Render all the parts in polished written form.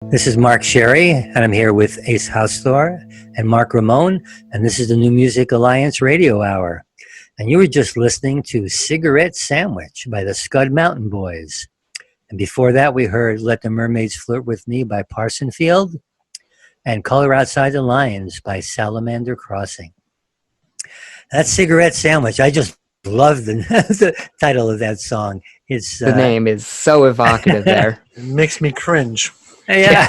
This is Mark Sherry, and I'm here with Ace Housethor and Mark Ramone, and this is the New Music Alliance Radio Hour. And you were just listening to Cigarette Sandwich by the Scud Mountain Boys. And before that, we heard Let the Mermaids Flirt with Me by Parsonsfield and Color Outside the Lines by Salamander Crossing. That Cigarette Sandwich, I just love the title of that song. It's the name is so evocative there. It makes me cringe. Yeah.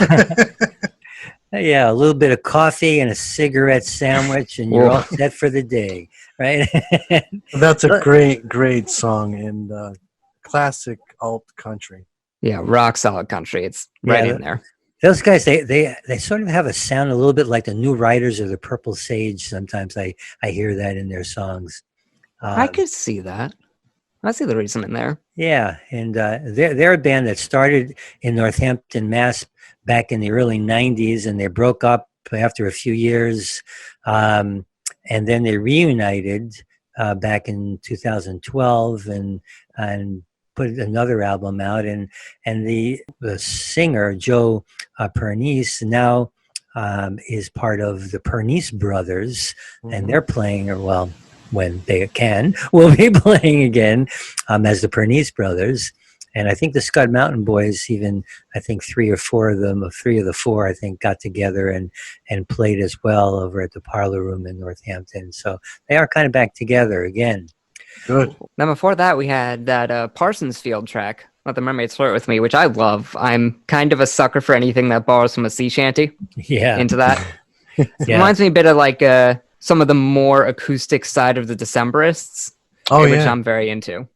Yeah, a little bit of coffee and a cigarette sandwich, and you're all set for the day, right? That's a great song in classic alt country. Yeah, rock solid country. It's right in there. Those guys, they sort of have a sound a little bit like the New Riders or the Purple Sage. Sometimes I hear that in their songs. I could see that. I see the reason in there. Yeah, and they're a band that started in Northampton, Mass. Back in the early 90s, and they broke up after a few years, and then they reunited back in 2012 and put another album out, and the singer Joe Pernice now is part of the Pernice Brothers, and they're playing, or well, when they can, will be playing again as the Pernice Brothers. And I think the Scud Mountain Boys, even I think three of the four, I think, got together and played as well over at the Parlor Room in Northampton. So they are kind of back together again. Good. Now before that, we had that Parsonsfield track, Let the Mermaids Flirt with Me, which I love. I'm kind of a sucker for anything that borrows from a sea shanty. Yeah. Into that. Yeah. It reminds me a bit of like some of the more acoustic side of the Decemberists, which I'm very into.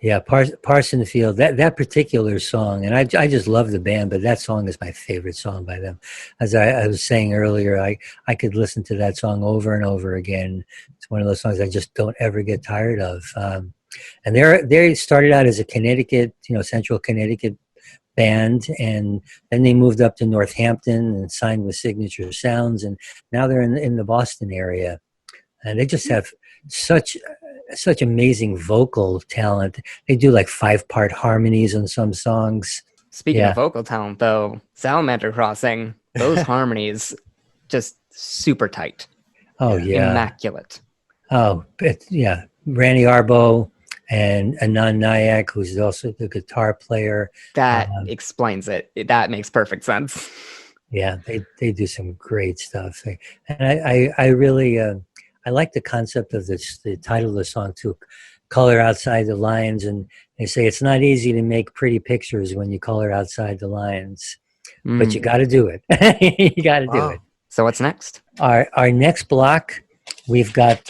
Yeah, Parsonsfield, that particular song, and I just love the band, but that song is my favorite song by them. As I was saying earlier, I could listen to that song over and over again. It's one of those songs I just don't ever get tired of. And they started out as a Connecticut, Central Connecticut band, and then they moved up to Northampton and signed with Signature Sounds, and now they're in the Boston area, and they just have such amazing vocal talent. They do like 5-part harmonies on some songs. Speaking of vocal talent, though, Salamander Crossing, those harmonies, just super tight. Oh, yeah. Immaculate. Oh, yeah. Randy Arbo and Anand Nayak, who's also the guitar player. That explains it. That makes perfect sense. Yeah, they do some great stuff. And I really... I like the concept of the title of the song too, Color Outside the Lines. And they say it's not easy to make pretty pictures when you color outside the lines, but you got to do it. You got to do it. So what's next? Our next block, we've got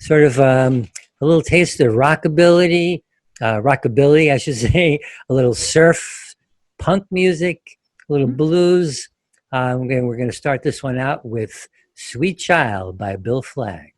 sort of a little taste of rockabilly, I should say, a little surf punk music, a little blues. We're going to start this one out with Sweet Child by Bill Flagg.